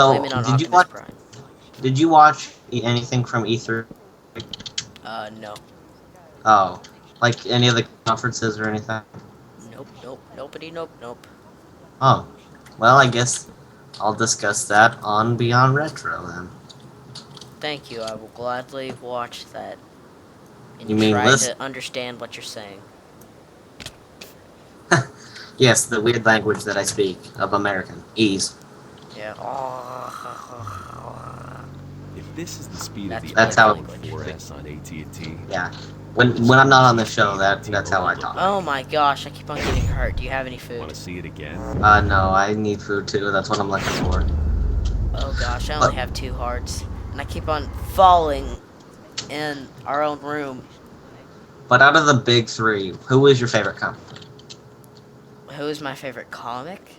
Blame So, it on Optimus Prime. did you watch anything from E3? No. Oh, like any of the conferences or anything? Nope, nope, nobody, nope, nope. Oh, well, I guess I'll discuss that on Beyond Retro then. Thank you, I will gladly watch that You and mean try listen? to understand what you're saying. Yes, the weird language that I speak of American. Ease. Yeah. If this is the speed of That's the That's weird how. iPhone language. 4S on AT&T, Yeah. what's When I'm not on the 4G show, AT&T that's how I mobile look talk. Oh like? my gosh, I keep on getting hurt. Do you have any Want food? to see it again? No, I need food too. That's what I'm looking for. Oh gosh, I only But have 2 hearts. And I keep on falling in our own room. out of the big three, who is your favorite Who is my favorite comic?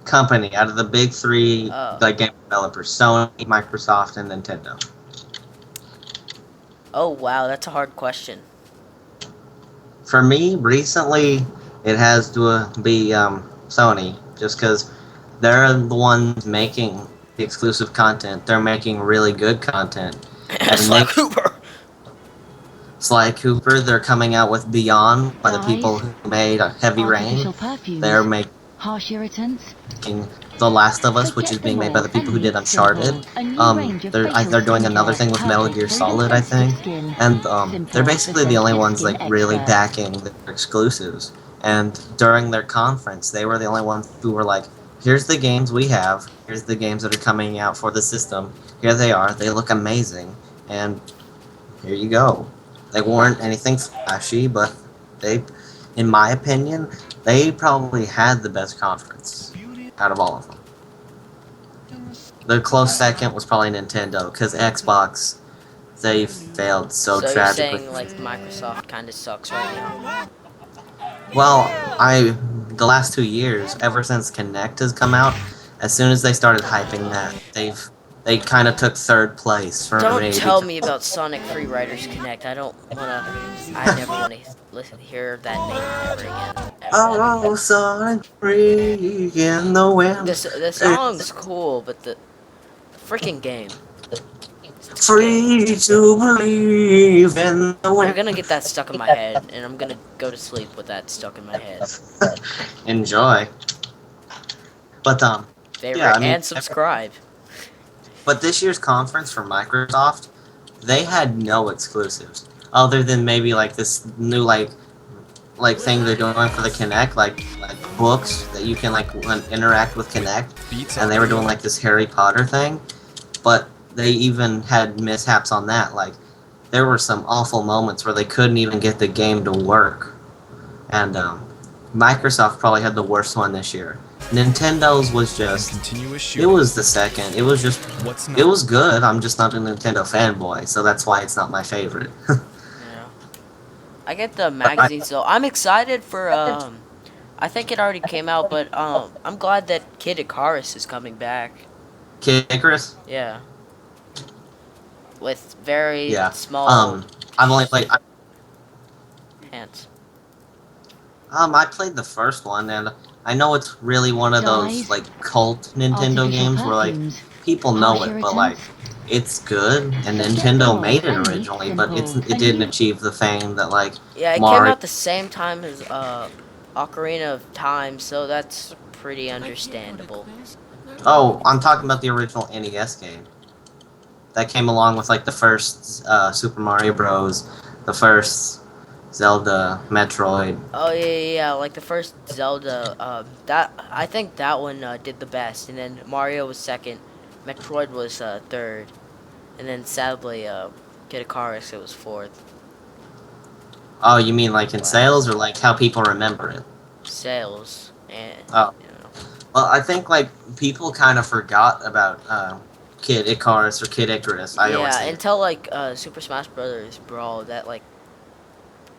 company? Out of the big three, Oh. like game developers, Sony, Microsoft, and Nintendo. Oh wow, that's a hard question. For me, recently, it has to be Sony, just because they're the ones making the exclusive content. They're making really good content, and Sly they Cooper! Sly Cooper. They're coming out with Beyond by the people Dyes, who made Heavy Rain. artificial perfumes, They're making harsh irritants. The Last of Us, which is Forget the being made by the norm people and who did meet Uncharted. Simple, a new range of facial They're doing another skincare, thing with Metal perfect Gear for even Solid, I sensitive think, skin. and they're Simple, the basically the only sensitive ones skin like really expert. backing their exclusives. And during their conference, they were the only ones who were like, "Here's the games we have. Here's the games that are coming out for the system. Here they are. They look amazing, and here you go." They weren't anything flashy, but they, in my opinion, they probably had the best conference out of all of them. The close second was probably Nintendo, because Xbox, they failed so So you're tragically. saying like Microsoft kind of sucks right now? Well, the last 2 years, ever since Kinect has come out, as soon as they started hyping that, they kind of took third place for Don't me tell because me about Sonic Free Riders Connect. I don't wanna. I never want to listen hear that name ever again. Ever. oh, Sonic free in the wind, The it's song's cool, but the freaking game. Stupid game. free to believe in the You're wind. gonna get that stuck in my head, and I'm gonna go to sleep with that stuck in my head. Enjoy, but yeah, Favorite I mean, and subscribe. but this year's conference for Microsoft, they had no exclusives other than maybe like this new thing they're doing for the Kinect, like books that you can like interact with Kinect, Beats and they were doing like this Harry Potter thing, but they even had mishaps on that. Like there were some awful moments where they couldn't even get the game to work, and Microsoft probably had the worst one this year. Nintendo's was just continuous it shooting. was the second. It was just What's it not? was good. I'm just not a Nintendo fanboy, so that's why it's not my favorite. Yeah. I get the magazines though. I'm excited for I think it already came out, but I'm glad that Kid Icarus is coming back. Kid Icarus, Yeah. With very yeah. small I've only played. pants. I played the first one, and I know it's really one of those Dyes, like cult Nintendo artificial games where like perfumes, people know harsh it, but like irritants. it's good, and Forget the Nintendo norm made it and meet originally, but Simple, it a didn't new. achieve the fame that like Yeah, it came Mario. out the same time as Ocarina of Time, so that's pretty understandable. Oh, I'm talking about the original NES game that came along with like the first Super Mario Bros, the first Zelda, Metroid. Oh yeah, like the first Zelda. That I think that one did the best, and then Mario was second, Metroid was third, and then sadly, Kid Icarus it was fourth. Oh, you mean like in sales Last or like how people remember it? sales, and Oh, you know. well, I think like people kind of forgot about Kid Icarus or Kid Icarus. I always Yeah, say. until like Super Smash Brothers Brawl that like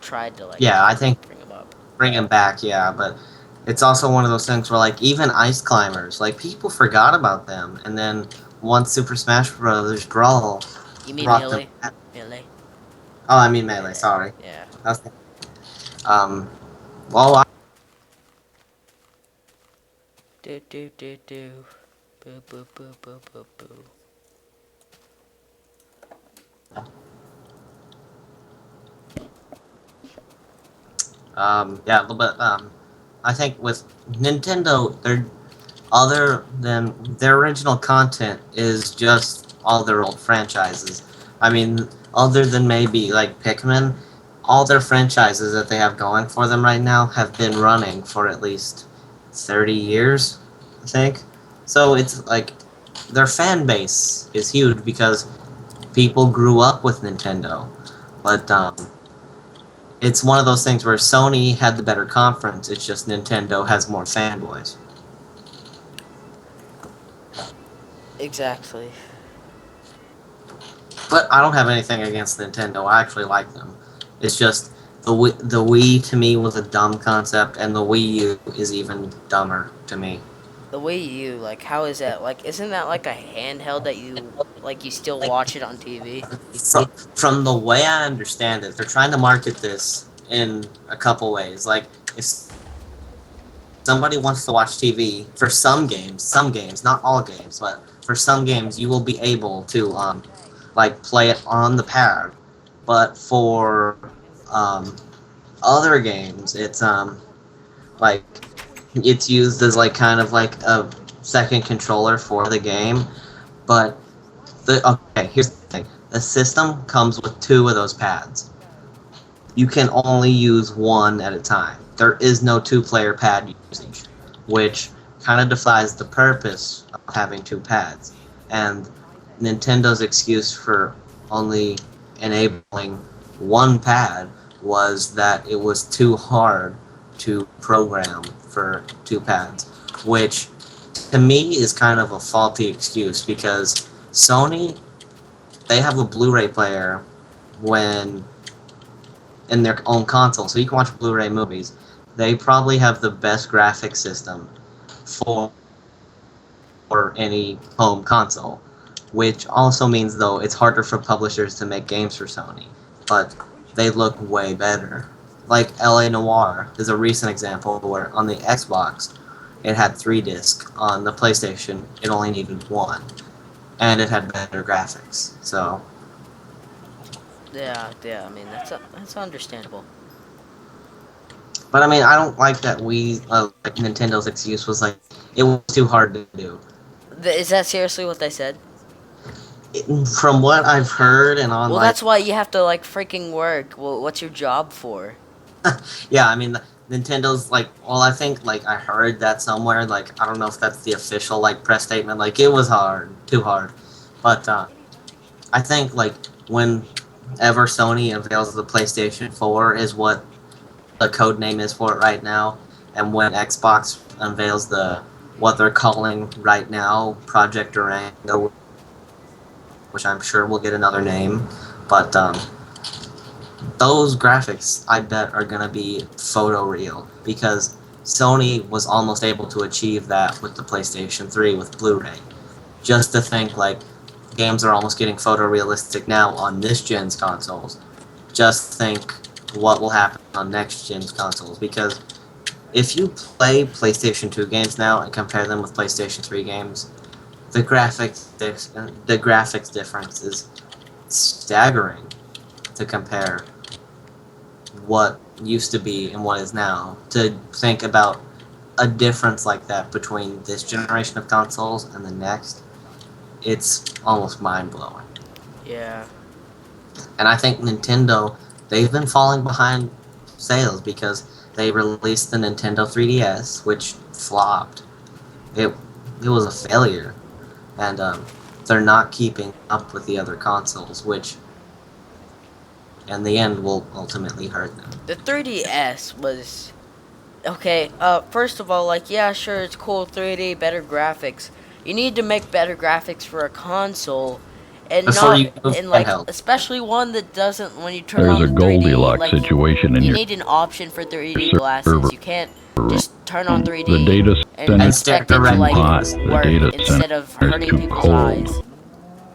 tried to like Yeah, I think bring him up. bring him back. Yeah, but it's also one of those things where like even Ice Climbers, like people forgot about them, and then once Super Smash Brothers Brawl You mean brought them Melee? back. Melee? Oh, I mean Melee. Melee. Sorry. Yeah. I was thinking, um, well, Do do do do. Boo, boo, boo, boo, boo, boo. Yeah, but I think with Nintendo, their other than their original content is just all their old franchises. I mean, other than maybe like Pikmin, all their franchises that they have going for them right now have been running for at least 30 years, I think. So it's like their fan base is huge because people grew up with Nintendo. But it's one of those things where Sony had the better conference. It's just Nintendo has more fanboys. Exactly. But I don't have anything against Nintendo. I actually like them. It's just the Wii to me was a dumb concept, and the Wii U is even dumber to me. The Wii U, like, how is that? Like, isn't that like a handheld that you still Like watch it on TV? from the way I understand it, they're trying to market this in a couple ways. Like if somebody wants to watch TV for some games, not all games, but for some games, you will be able to like play it on the pad. But for um, other games, it's like it's used as like kind of like a second controller for the game. But here's the thing: the system comes with two of those pads. You can only use one at a time. There is no two-player pad usage, which kind of defies the purpose of having two pads. And Nintendo's excuse for only enabling one pad was that it was too hard to program for two pads, which to me is kind of a faulty excuse because Sony, they have a Blu-ray player when in their own console, so you can watch Blu-ray movies. They probably have the best graphics system for any home console, which also means though it's harder for publishers to make games for Sony, but they look way better. Like LA Noire is a recent example where on the Xbox it had 3 discs, on the PlayStation it only needed 1, and it had better graphics. So Yeah. I mean, that's understandable. but I mean, I don't like that like Nintendo's excuse was like it was too hard to do. Is that seriously what they said? From what I've heard and on Well, like that's why you have to like freaking work. Well, what's your job for? yeah, I mean Nintendo's like well, I think like I heard that somewhere. Like I don't know if that's the official like press statement. Like it was hard, too hard. But I think like whenever Sony unveils the PlayStation 4 is what the code name is for it right now, and when Xbox unveils what they're calling right now Project Durango, which I'm sure will get another name, but those graphics I bet are gonna be photoreal because Sony was almost able to achieve that with the PlayStation 3 with Blu-ray. Just to think like games are almost getting photorealistic now on this gen's consoles. Just think what will happen on next gen's consoles because if you play PlayStation 2 games now and compare them with PlayStation 3 games, the graphics difference is staggering to compare what used to be and what is now. To think about a difference like that between this generation of consoles and the next, it's almost mind-blowing. Yeah. And I think Nintendo, they've been falling behind sales because they released the Nintendo 3DS, which flopped. It was a failure, and they're not keeping up with the other consoles, which in the end will ultimately hurt them. The 3DS was okay. First of all, like, yeah, sure, it's cool, 3D, better graphics. You need to make better graphics for a console, and Before not you move and like handheld. especially one that doesn't. When you turn There's on a the 3D, Goldilocks like, situation in you your need an option for 3D server glasses. You can't just turn on The 3D data and center stare expect it to directly like hot. The work data instead of center is hurting too people's cold. eyes.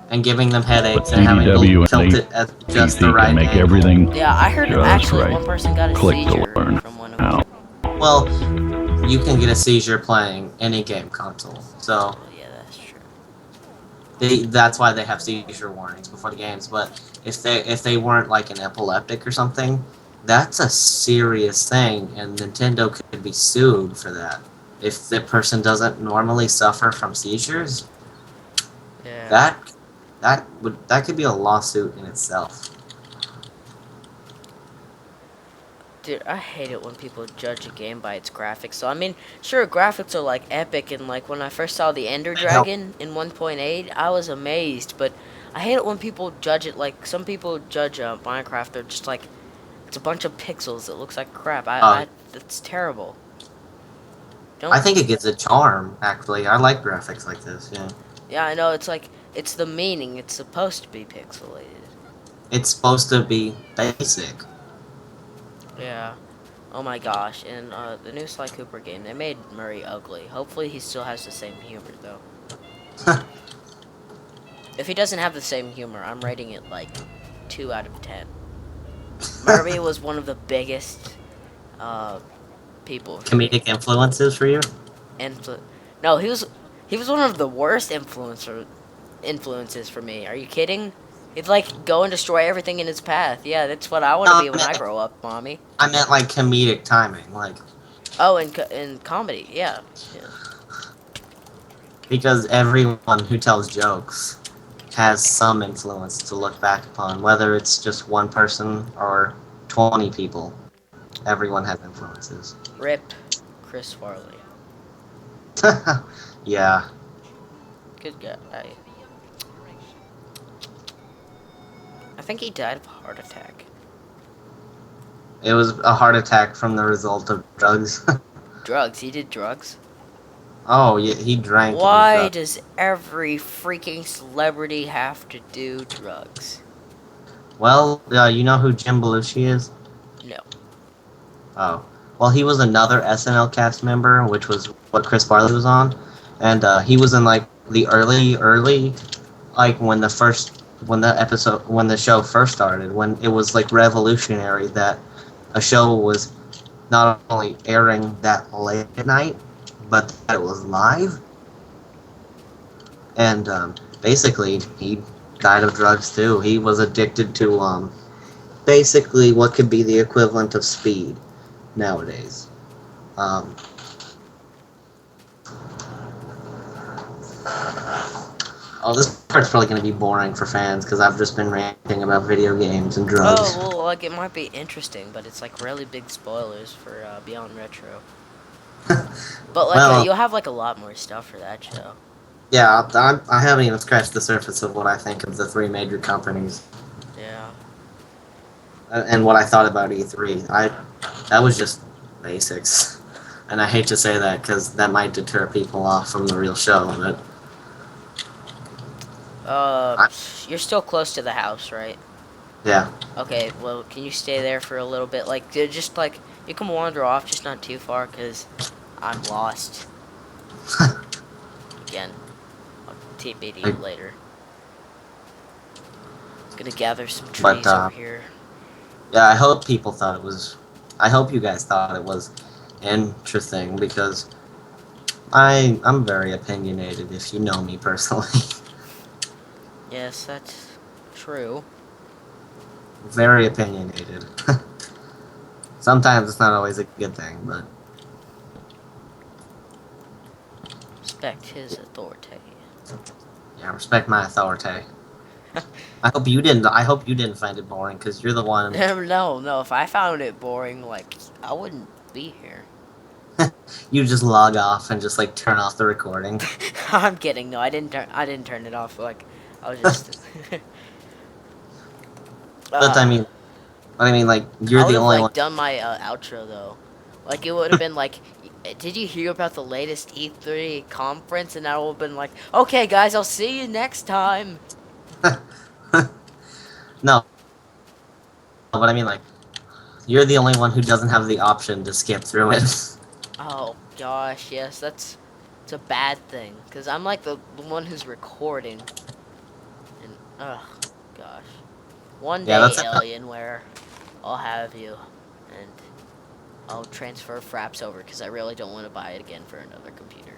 And giving them headaches But and having CDW to tilt and it at just the APC right can make angle. everything Yeah, I heard just actually right. one person got a Click to seizure learn from one of now. them. Well, you can get a seizure playing any game console. So Well, yeah, that's true. That's why they have seizure warnings before the games. But if they weren't like an epileptic or something, that's a serious thing, and Nintendo could be sued for that. If the person doesn't normally suffer from seizures, Yeah. that could be a lawsuit in itself. Dude, I hate it when people judge a game by its graphics. So, I mean, sure, graphics are, like, epic, and, like, when I first saw the Ender I know. Dragon in 1.8, I was amazed, but I hate it when people judge it, like, some people judge Minecraft, they're just, like, it's a bunch of pixels, it looks like crap. That's terrible. I Don't, think it gives a charm. Actually, I like graphics like this. Yeah, yeah, I know, it's like, it's the meaning, it's supposed to be pixelated. it's supposed to be basic. Yeah. Oh my gosh, and the new Sly Cooper game, they made Murray ugly. Hopefully he still has the same humor, though. If he doesn't have the same humor, I'm rating it like 2 out of 10. Murray was one of the biggest people for me. Comedic influences for you? No, he was one of the worst influences for me. Are you kidding? He'd like go and destroy everything in his path. Yeah, that's what I want to No, be when I grow up, mommy. I meant like comedic timing, like Oh, and in comedy, yeah. Yeah. because everyone who tells jokes has some influence to look back upon, whether it's just one person or 20 people. Everyone has influences. Rip, Chris Farley. Yeah, Good guy. I think he died of a heart attack. it was a heart attack from the result of drugs. Drugs. He did drugs. Oh, yeah, he drank. Why does every freaking celebrity have to do drugs? Well, you know who Jim Belushi is? No. Oh. Well, he was another SNL cast member, which was what Chris Farley was on. And he was in, like, the early, like, when the show first started, when it was, like, revolutionary that a show was not only airing that late at night, but that it was live. And basically, he died of drugs too. He was addicted to basically what could be the equivalent of speed nowadays. Um, oh, this part's probably going to be boring for fans because I've just been ranting about video games and drugs. Oh, well, like, it might be interesting, but it's, like, really big spoilers for Beyond Retro. But, like, Well, you'll have, like, a lot more stuff for that show. Yeah, I haven't even scratched the surface of what I think of the three major companies Yeah. and what I thought about E3. That was just basics, and I hate to say that because that might deter people off from the real show. But You're still close to the house, right? yeah, Okay, well, can you stay there for a little bit? Like, just, like, you can wander off, just not too far, because I'm lost. Again. I'll TBD you later. Gonna gather some trees over here. yeah. I hope people thought it was. I hope you guys thought it was interesting because I'm very opinionated. If you know me personally, Yes, that's true. very opinionated. Sometimes it's not always a good thing, but Respect his authority. yeah, respect my authority. I hope you didn't find it boring because you're the one. No, if I found it boring, like, I wouldn't be here. You just log off and just like turn off the recording. I'm kidding. No, I didn't turn it off. Like, I was just. But I mean, like you're I would the have only like one. done my outro though. Like, it would have been like, did you hear about the latest E3 conference? And I would have been like, okay, guys, I'll see you next time. No, but I mean, like you're the only one who doesn't have the option to skip through it. Oh gosh, yes, it's a bad thing because I'm like the one who's recording. And gosh, one Yeah, day, that's Alienware, I'll have you, and I'll transfer Fraps over because I really don't want to buy it again for another computer.